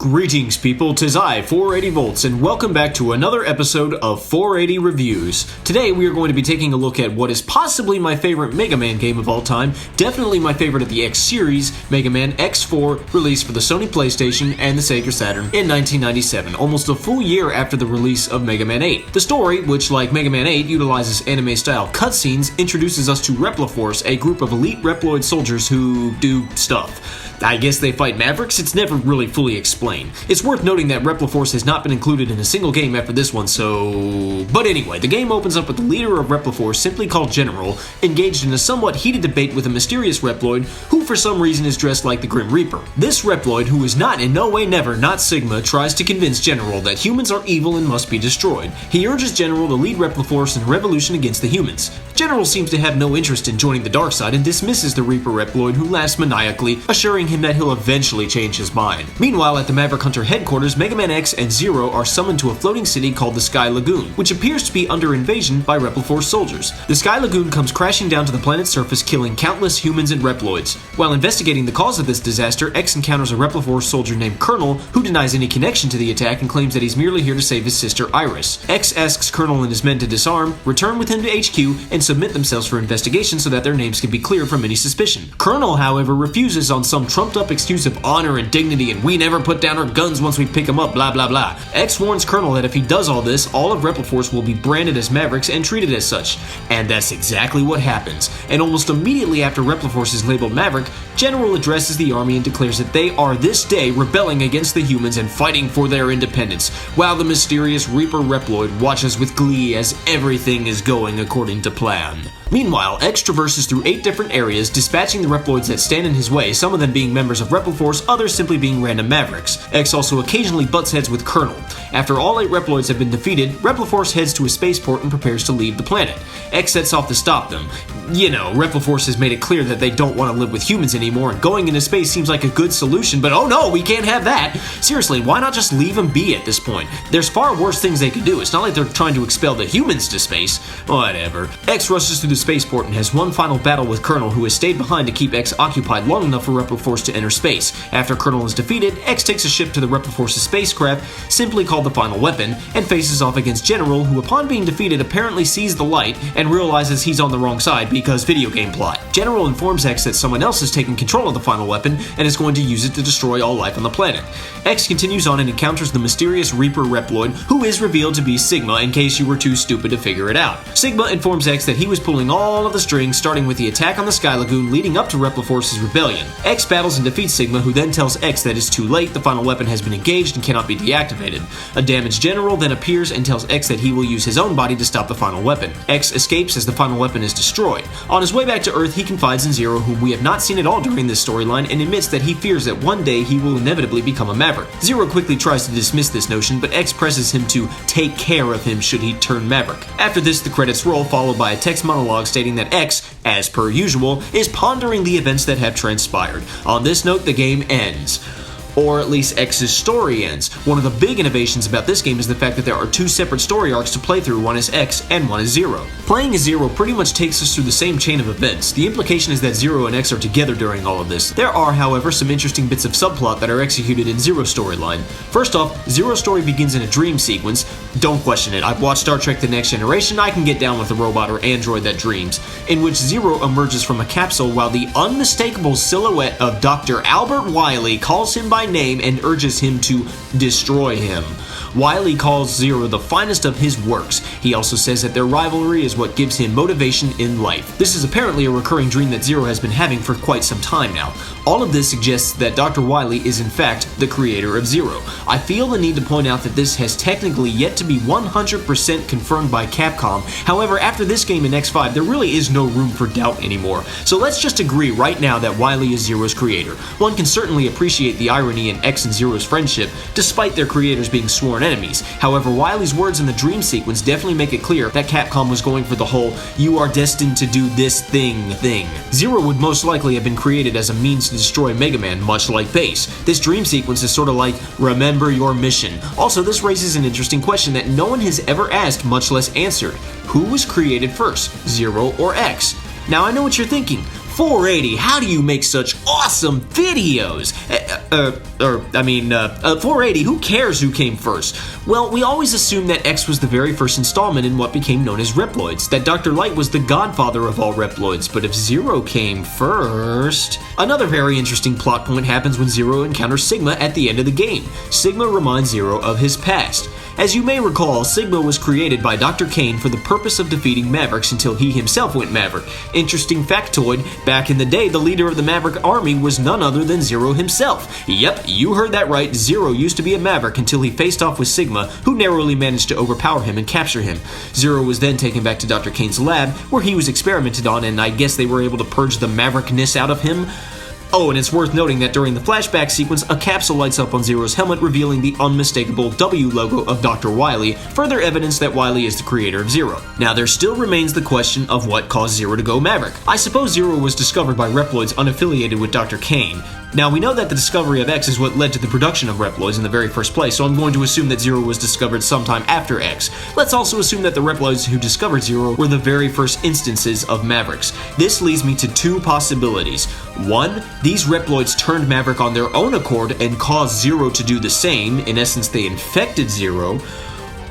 Greetings people, 'tis I, 480 Volts, and welcome back to another episode of 480 Reviews. Today we are going to be taking a look at what is possibly my favorite Mega Man game of all time, definitely my favorite of the X series, Mega Man X4, released for the Sony PlayStation and the Sega Saturn in 1997, almost a full year after the release of Mega Man 8. The story, which like Mega Man 8 utilizes anime-style cutscenes, introduces us to Repliforce, a group of elite Reploid soldiers who do stuff. I guess they fight Mavericks? It's never really fully explained. It's worth noting that Repliforce has not been included in a single game after this one, so... But anyway, the game opens up with the leader of Repliforce, simply called General, engaged in a somewhat heated debate with a mysterious Reploid who for some reason is dressed like the Grim Reaper. This Reploid, who is not in no way never not Sigma, tries to convince General that humans are evil and must be destroyed. He urges General to lead Repliforce in a revolution against the humans. General seems to have no interest in joining the dark side and dismisses the Reaper Reploid, who laughs maniacally, assuring him that he'll eventually change his mind. Meanwhile, at the Maverick Hunter headquarters, Mega Man X and Zero are summoned to a floating city called the Sky Lagoon, which appears to be under invasion by Repliforce soldiers. The Sky Lagoon comes crashing down to the planet's surface, killing countless humans and Reploids. While investigating the cause of this disaster, X encounters a Repliforce soldier named Colonel, who denies any connection to the attack and claims that he's merely here to save his sister Iris. X asks Colonel and his men to disarm, return with him to HQ, and submit themselves for investigation so that their names can be cleared from any suspicion. Colonel, however, refuses on some trumped-up excuse of honor and dignity, and we never put down our guns once we pick them up, blah blah blah. X warns Colonel that if he does all this, all of Repliforce will be branded as Mavericks and treated as such. And that's exactly what happens. And almost immediately after Repliforce is labeled Maverick, General addresses the army and declares that they are this day rebelling against the humans and fighting for their independence, while the mysterious Reaper Reploid watches with glee as everything is going according to plan. Meanwhile, X traverses through 8 different areas, dispatching the Reploids that stand in his way, some of them being members of Repliforce, others simply being random Mavericks. X also occasionally butts heads with Colonel. After all 8 Reploids have been defeated, Repliforce heads to a spaceport and prepares to leave the planet. X sets off to stop them. You know, Repliforce has made it clear that they don't want to live with humans anymore, and going into space seems like a good solution, but oh no, we can't have that! Seriously, why not just leave them be at this point? There's far worse things they could do. It's not like they're trying to expel the humans to space. Whatever. X rushes through the spaceport and has one final battle with Colonel, who has stayed behind to keep X occupied long enough for Repliforce to enter space. After Colonel is defeated, X takes a ship to the Repliforce's spacecraft, simply called the Final Weapon, and faces off against General, who upon being defeated apparently sees the light and realizes he's on the wrong side because video game plot. General informs X that someone else has taken control of the Final Weapon and is going to use it to destroy all life on the planet. X continues on and encounters the mysterious Reaper Reploid, who is revealed to be Sigma in case you were too stupid to figure it out. Sigma informs X that he was pulling all of the strings, starting with the attack on the Sky Lagoon leading up to Repliforce's rebellion. X battles and defeats Sigma, who then tells X that it's too late, the Final Weapon has been engaged and cannot be deactivated. A damaged General then appears and tells X that he will use his own body to stop the Final Weapon. X escapes as the Final Weapon is destroyed. On his way back to Earth, he confides in Zero, whom we have not seen at all during this storyline, and admits that he fears that one day he will inevitably become a Maverick. Zero quickly tries to dismiss this notion, but X presses him to take care of him should he turn Maverick. After this, the credits roll, followed by a text monologue stating that X, as per usual, is pondering the events that have transpired. On this note, the game ends. Or at least X's story ends. One of the big innovations about this game is the fact that there are 2 separate story arcs to play through, one as X and one as Zero. Playing as Zero pretty much takes us through the same chain of events. The implication is that Zero and X are together during all of this. There are, however, some interesting bits of subplot that are executed in Zero's storyline. First off, Zero's story begins in a dream sequence. Don't question it, I've watched Star Trek The Next Generation, I can get down with a robot or android that dreams, in which Zero emerges from a capsule while the unmistakable silhouette of Dr. Albert Wily calls him by name and urges him to destroy him. Wily calls Zero the finest of his works. He also says that their rivalry is what gives him motivation in life. This is apparently a recurring dream that Zero has been having for quite some time now. All of this suggests that Dr. Wily is in fact the creator of Zero. I feel the need to point out that this has technically yet to be 100% confirmed by Capcom. However, after this game in X5, there really is no room for doubt anymore. So let's just agree right now that Wily is Zero's creator. One can certainly appreciate the irony in X and Zero's friendship, despite their creators being sworn enemies. However, Wily's words in the dream sequence definitely make it clear that Capcom was going for the whole "you are destined to do this thing" thing. Zero would most likely have been created as a means to destroy Mega Man, much like Base. This dream sequence is sort of like, remember your mission. Also, this raises an interesting question that no one has ever asked, much less answered. Who was created first, Zero or X? Now I know what you're thinking. 480, how do you make such awesome videos? 480, who cares who came first? Well, we always assumed that X was the very first installment in what became known as Reploids, that Dr. Light was the godfather of all Reploids, but if Zero came first... Another very interesting plot point happens when Zero encounters Sigma at the end of the game. Sigma reminds Zero of his past. As you may recall, Sigma was created by Dr. Kane for the purpose of defeating Mavericks until he himself went Maverick. Interesting factoid, back in the day, the leader of the Maverick army was none other than Zero himself. Yep, you heard that right, Zero used to be a Maverick until he faced off with Sigma, who narrowly managed to overpower him and capture him. Zero was then taken back to Dr. Kane's lab, where he was experimented on, and I guess they were able to purge the Maverickness out of him. Oh, and it's worth noting that during the flashback sequence, a capsule lights up on Zero's helmet, revealing the unmistakable W logo of Dr. Wily, further evidence that Wily is the creator of Zero. Now, there still remains the question of what caused Zero to go Maverick. I suppose Zero was discovered by Reploids unaffiliated with Dr. Kane. Now, we know that the discovery of X is what led to the production of Reploids in the very first place, so I'm going to assume that Zero was discovered sometime after X. Let's also assume that the Reploids who discovered Zero were the very first instances of Mavericks. This leads me to two possibilities. One, these Reploids turned Maverick on their own accord and caused Zero to do the same. In essence, they infected Zero.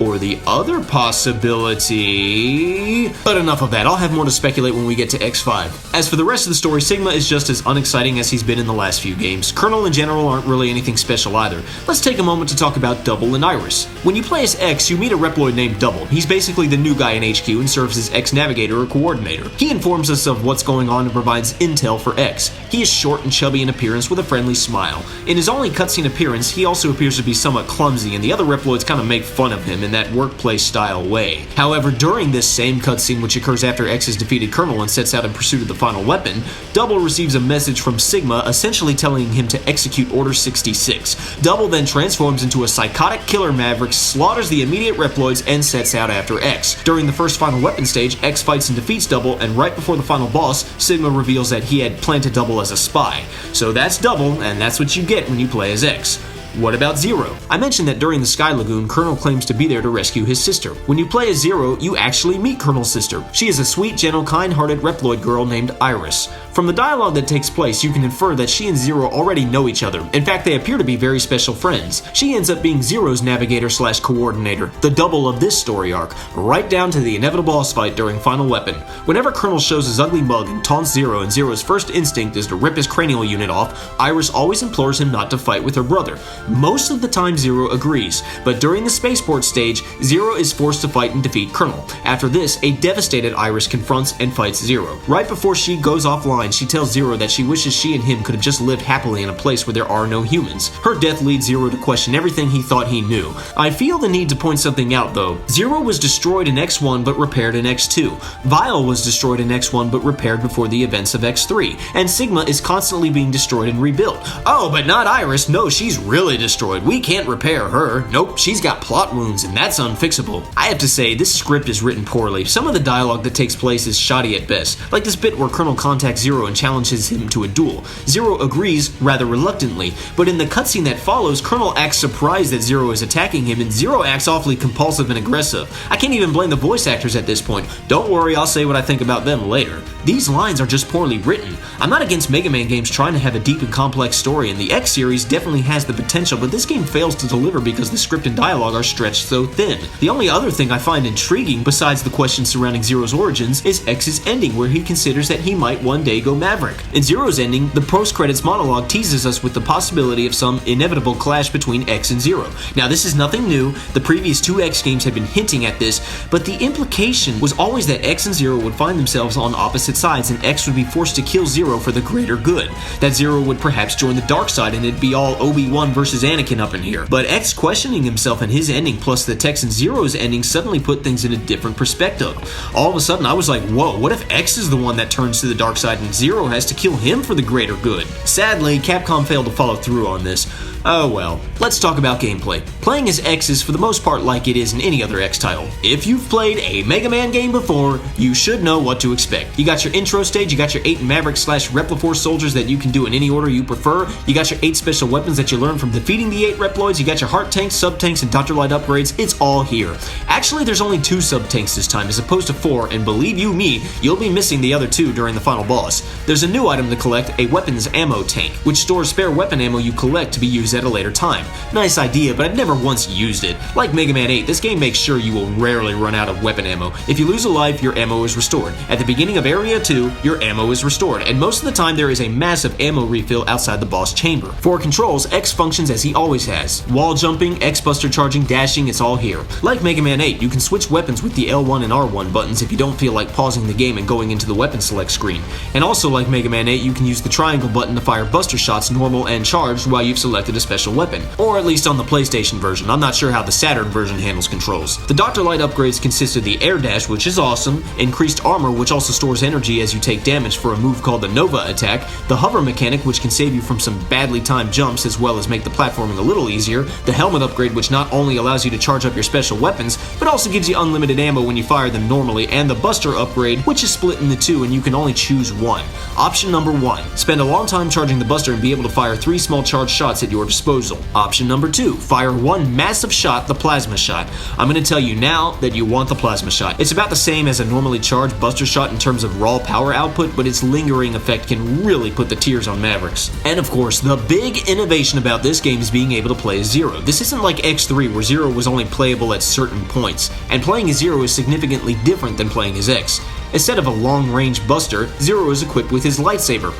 Or the other possibility... But enough of that, I'll have more to speculate when we get to X5. As for the rest of the story, Sigma is just as unexciting as he's been in the last few games. Colonel in general aren't really anything special either. Let's take a moment to talk about Double and Iris. When you play as X, you meet a Reploid named Double. He's basically the new guy in HQ and serves as X Navigator or Coordinator. He informs us of what's going on and provides intel for X. He is short and chubby in appearance with a friendly smile. In his only cutscene appearance, he also appears to be somewhat clumsy, and the other Reploids kind of make fun of him in that workplace-style way. However, during this same cutscene, which occurs after X has defeated Colonel and sets out in pursuit of the final weapon, Double receives a message from Sigma essentially telling him to execute Order 66. Double then transforms into a psychotic killer Maverick, slaughters the immediate Reploids, and sets out after X. During the first final weapon stage, X fights and defeats Double, and right before the final boss, Sigma reveals that he had planted Double as a spy. So that's Double, and that's what you get when you play as X. What about Zero? I mentioned that during the Sky Lagoon, Colonel claims to be there to rescue his sister. When you play as Zero, you actually meet Colonel's sister. She is a sweet, gentle, kind-hearted Reploid girl named Iris. From the dialogue that takes place, you can infer that she and Zero already know each other. In fact, they appear to be very special friends. She ends up being Zero's navigator/coordinator, the Double of this story arc, right down to the inevitable boss fight during Final Weapon. Whenever Colonel shows his ugly mug and taunts Zero, and Zero's first instinct is to rip his cranial unit off, Iris always implores him not to fight with her brother. Most of the time, Zero agrees, but during the spaceport stage, Zero is forced to fight and defeat Colonel. After this, a devastated Iris confronts and fights Zero. Right before she goes offline, she tells Zero that she wishes she and him could have just lived happily in a place where there are no humans. Her death leads Zero to question everything he thought he knew. I feel the need to point something out though. Zero was destroyed in X1 but repaired in X2. Vile was destroyed in X1 but repaired before the events of X3. And Sigma is constantly being destroyed and rebuilt. Oh, but not Iris. No, she's really destroyed. We can't repair her. Nope, she's got plot wounds and that's unfixable. I have to say, this script is written poorly. Some of the dialogue that takes place is shoddy at best. Like this bit where Colonel contacts Zero and challenges him to a duel. Zero agrees, rather reluctantly, but in the cutscene that follows, Colonel acts surprised that Zero is attacking him, and Zero acts awfully compulsive and aggressive. I can't even blame the voice actors at this point. Don't worry, I'll say what I think about them later. These lines are just poorly written. I'm not against Mega Man games trying to have a deep and complex story, and the X series definitely has the potential, but this game fails to deliver because the script and dialogue are stretched so thin. The only other thing I find intriguing, besides the questions surrounding Zero's origins, is X's ending, where he considers that he might one day go Maverick. In Zero's ending, the post-credits monologue teases us with the possibility of some inevitable clash between X and Zero. Now, this is nothing new. The previous two X games had been hinting at this, but the implication was always that X and Zero would find themselves on opposite sides, and X would be forced to kill Zero for the greater good. That Zero would perhaps join the dark side, and it'd be all Obi-Wan versus Anakin up in here. But X questioning himself and his ending, plus the Tex and Zero's ending, suddenly put things in a different perspective. All of a sudden, I was like, whoa, what if X is the one that turns to the dark side and Zero has to kill him for the greater good? Sadly, Capcom failed to follow through on this. Oh well. Let's talk about gameplay. Playing as X is for the most part like it is in any other X title. If you've played a Mega Man game before, you should know what to expect. You got your intro stage, you got your 8 Maverick/Repliforce soldiers that you can do in any order you prefer, you got your 8 special weapons that you learn from defeating the 8 Reploids, you got your heart tanks, sub-tanks, and Dr. Light upgrades. It's all here. Actually, there's only 2 sub-tanks this time as opposed to 4, and believe you me, you'll be missing the other 2 during the final boss. else. There's a new item to collect, a weapons ammo tank, which stores spare weapon ammo you collect to be used at a later time. Nice idea, but I've never once used it. Like Mega Man 8, this game makes sure you will rarely run out of weapon ammo. If you lose a life, your ammo is restored. At the beginning of Area 2, your ammo is restored, and most of the time there is a massive ammo refill outside the boss chamber. For controls, X functions as he always has. Wall jumping, X buster charging, dashing, it's all here. Like Mega Man 8, you can switch weapons with the L1 and R1 buttons if you don't feel like pausing the game and going into the weapon select screen. And also like Mega Man 8, you can use the triangle button to fire buster shots normal and charged while you've selected a special weapon. Or at least on the PlayStation version. I'm not sure how the Saturn version handles controls. The Dr. Light upgrades consist of the Air Dash, which is awesome, increased armor, which also stores energy as you take damage for a move called the Nova attack, the hover mechanic, which can save you from some badly timed jumps as well as make the platforming a little easier, the helmet upgrade, which not only allows you to charge up your special weapons, but also gives you unlimited ammo when you fire them normally, and the Buster upgrade, which is split into two and you can only choose one. Option number 1. Spend a long time charging the Buster and be able to fire 3 small charged shots at your disposal. Option number 2. Fire one massive shot, the Plasma Shot. I'm going to tell you now that you want the Plasma Shot. It's about the same as a normally charged Buster Shot in terms of raw power output, but its lingering effect can really put the tears on Mavericks. And of course, the big innovation about this game is being able to play as Zero. This isn't like X3 where Zero was only playable at certain points, and playing as Zero is significantly different than playing as X. Instead of a long-range buster, Zero is equipped with his lightsaber.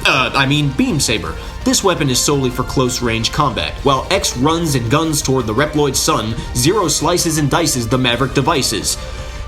Beam Saber. This weapon is solely for close-range combat. While X runs and guns toward the Reploid sun, Zero slices and dices the Maverick devices.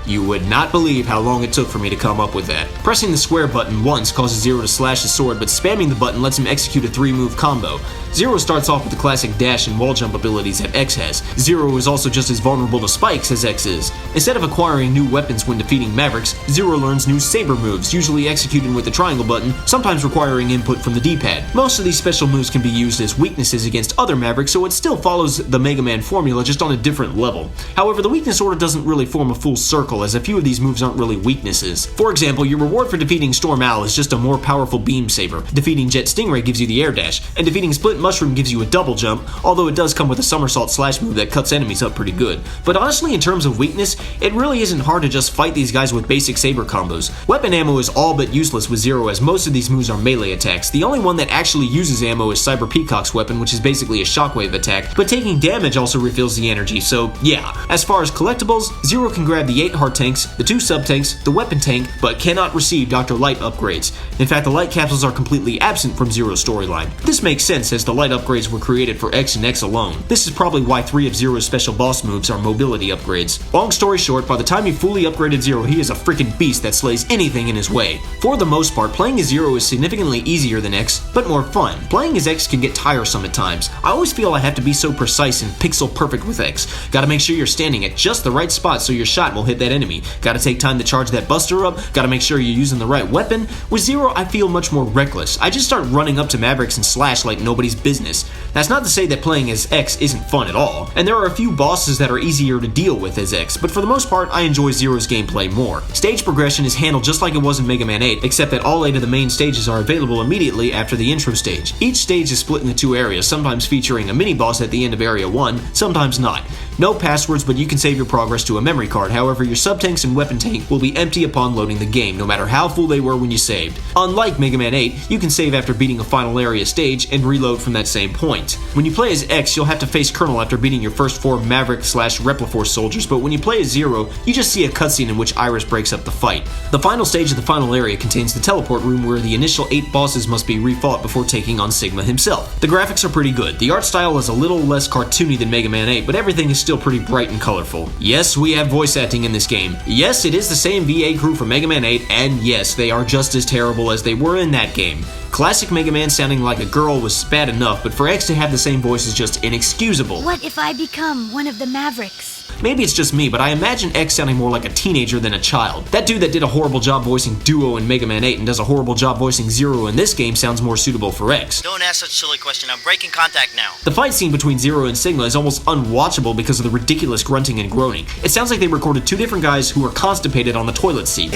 You would not believe how long it took for me to come up with that. Pressing the square button once causes Zero to slash his sword, but spamming the button lets him execute a 3-move combo. Zero starts off with the classic dash and wall jump abilities that X has. Zero is also just as vulnerable to spikes as X is. Instead of acquiring new weapons when defeating Mavericks, Zero learns new saber moves, usually executed with the triangle button, sometimes requiring input from the D-pad. Most of these special moves can be used as weaknesses against other Mavericks, so it still follows the Mega Man formula, just on a different level. However, the weakness order doesn't really form a full circle, as a few of these moves aren't really weaknesses. For example, your reward for defeating Storm Owl is just a more powerful beam saber. Defeating Jet Stingray gives you the air dash, and defeating Split Mushroom gives you a double jump, although it does come with a somersault slash move that cuts enemies up pretty good. But honestly, in terms of weakness, it really isn't hard to just fight these guys with basic saber combos. Weapon ammo is all but useless with Zero, as most of these moves are melee attacks. The only one that actually uses ammo is Cyber Peacock's weapon, which is basically a shockwave attack, but taking damage also refills the energy, so yeah. As far as collectibles, Zero can grab the 8 heart tanks, the 2 sub-tanks, the weapon tank, but cannot receive Dr. Light upgrades. In fact, the light capsules are completely absent from Zero's storyline. This makes sense, as the light upgrades were created for X and X alone. This is probably why 3 of Zero's special boss moves are mobility upgrades. Long story short, by the time you fully upgraded Zero, he is a freaking beast that slays anything in his way. For the most part, playing as Zero is significantly easier than X, but more fun. Playing as X can get tiresome at times. I always feel I have to be so precise and pixel perfect with X. Gotta make sure you're standing at just the right spot so your shot will hit that enemy. Gotta take time to charge that buster up. Gotta make sure you're using the right weapon. With Zero, I feel much more reckless. I just start running up to Mavericks and slash like nobody's business. That's not to say that playing as X isn't fun at all, and there are a few bosses that are easier to deal with as X, but for the most part, I enjoy Zero's gameplay more. Stage progression is handled just like it was in Mega Man 8, except that all 8 of the main stages are available immediately after the intro stage. Each stage is split into 2 areas, sometimes featuring a mini-boss at the end of Area 1, sometimes not. No passwords, but you can save your progress to a memory card. However, your sub-tanks and weapon tank will be empty upon loading the game, no matter how full they were when you saved. Unlike Mega Man 8, you can save after beating a final area stage and reload from that same point. When you play as X, you'll have to face Colonel after beating your first 4 Maverick/Repliforce soldiers, but when you play as Zero, you just see a cutscene in which Iris breaks up the fight. The final stage of the final area contains the teleport room where the initial 8 bosses must be refought before taking on Sigma himself. The graphics are pretty good. The art style is a little less cartoony than Mega Man 8, but everything is still pretty bright and colorful. Yes, we have voice acting in this game. Yes, it is the same VA crew from Mega Man 8, and yes, they are just as terrible as they were in that game. Classic Mega Man sounding like a girl was bad enough, but for X to have the same voice is just inexcusable. What if I become one of the Mavericks? Maybe it's just me, but I imagine X sounding more like a teenager than a child. That dude that did a horrible job voicing Duo in Mega Man 8 and does a horrible job voicing Zero in this game sounds more suitable for X. Don't ask such a silly question. I'm breaking contact now. The fight scene between Zero and Sigma is almost unwatchable because of the ridiculous grunting and groaning. It sounds like they recorded 2 different guys who were constipated on the toilet seat.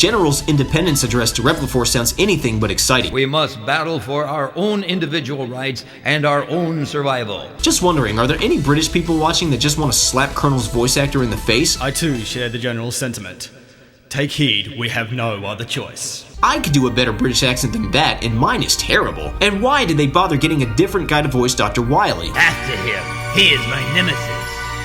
General's independence address to Repliforce sounds anything but exciting. We must battle for our own individual rights and our own survival. Just wondering, are there any British people watching that just want to slap Colonel's voice actor in the face? I too share the General's sentiment. Take heed, we have no other choice. I could do a better British accent than that, and mine is terrible. And why did they bother getting a different guy to voice Dr. Wily? After him, he is my nemesis.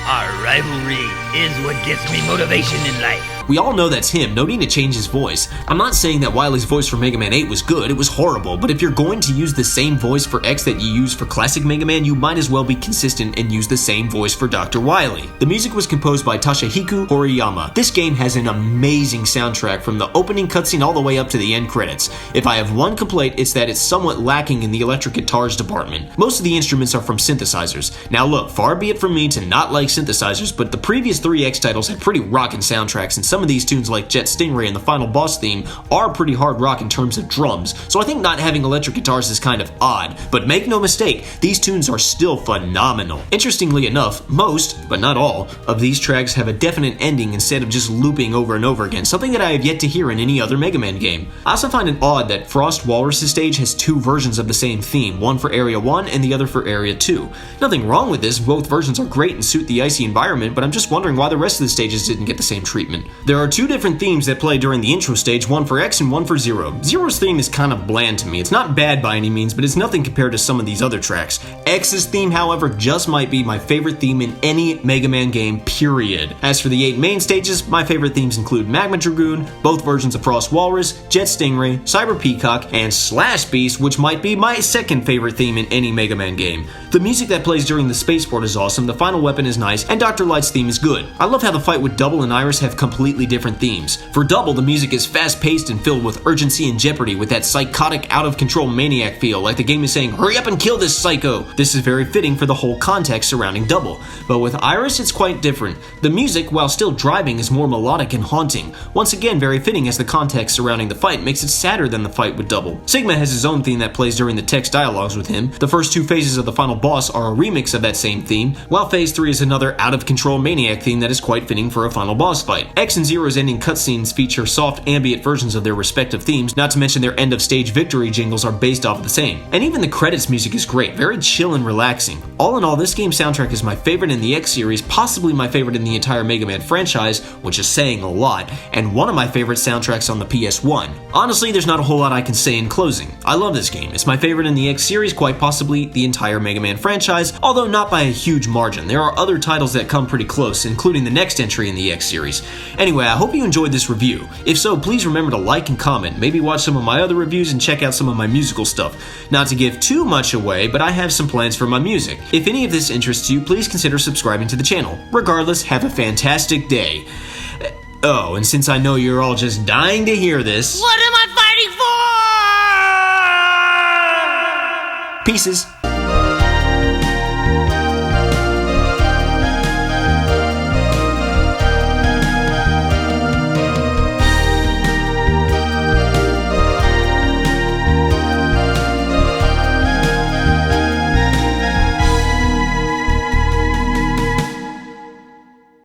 Our rivalry is what gives me motivation in life. We all know that's him, no need to change his voice. I'm not saying that Wily's voice for Mega Man 8 was good, it was horrible, but if you're going to use the same voice for X that you use for classic Mega Man, you might as well be consistent and use the same voice for Dr. Wily. The music was composed by Toshihiko Horiyama. This game has an amazing soundtrack from the opening cutscene all the way up to the end credits. If I have one complaint, it's that it's somewhat lacking in the electric guitars department. Most of the instruments are from synthesizers. Now look, far be it from me to not like synthesizers, but the previous 3 X titles had pretty rockin' soundtracks, and some of these tunes like Jet Stingray and the final boss theme are pretty hard rock in terms of drums, so I think not having electric guitars is kind of odd, but make no mistake, these tunes are still phenomenal. Interestingly enough, most, but not all, of these tracks have a definite ending instead of just looping over and over again, something that I have yet to hear in any other Mega Man game. I also find it odd that Frost Walrus' stage has 2 versions of the same theme, one for Area 1 and the other for Area 2. Nothing wrong with this, both versions are great and suit the icy environment, but I'm just wondering why the rest of the stages didn't get the same treatment. There are 2 different themes that play during the intro stage, one for X and one for Zero. Zero's theme is kind of bland to me. It's not bad by any means, but it's nothing compared to some of these other tracks. X's theme, however, just might be my favorite theme in any Mega Man game, period. As for the 8 main stages, my favorite themes include Magma Dragoon, both versions of Frost Walrus, Jet Stingray, Cyber Peacock, and Slash Beast, which might be my second favorite theme in any Mega Man game. The music that plays during the spaceport is awesome, the final weapon is nice, and Dr. Light's theme is good. I love how the fight with Double and Iris have completely different themes. For Double, the music is fast-paced and filled with urgency and jeopardy with that psychotic, out-of-control maniac feel, like the game is saying, hurry up and kill this psycho! This is very fitting for the whole context surrounding Double. But with Iris, it's quite different. The music, while still driving, is more melodic and haunting. Once again, very fitting as the context surrounding the fight makes it sadder than the fight with Double. Sigma has his own theme that plays during the text dialogues with him. The first 2 phases of the final boss are a remix of that same theme, while Phase 3 is another out-of-control maniac theme that is quite fitting for a final boss fight. X and Zero's ending cutscenes feature soft ambient versions of their respective themes, not to mention their end-of-stage victory jingles are based off of the same. And even the credits music is great, very chill and relaxing. All in all, this game's soundtrack is my favorite in the X series, possibly my favorite in the entire Mega Man franchise, which is saying a lot, and one of my favorite soundtracks on the PS1. Honestly, there's not a whole lot I can say in closing. I love this game. It's my favorite in the X series, quite possibly the entire Mega Man franchise, although not by a huge margin. There are other titles that come pretty close, including the next entry in the X series. Anyway, I hope you enjoyed this review. If so, please remember to like and comment, maybe watch some of my other reviews and check out some of my musical stuff. Not to give too much away, but I have some plans for my music. If any of this interests you, please consider subscribing to the channel. Regardless, have a fantastic day. Oh, and since I know you're all just dying to hear this... What am I fighting for? Pieces.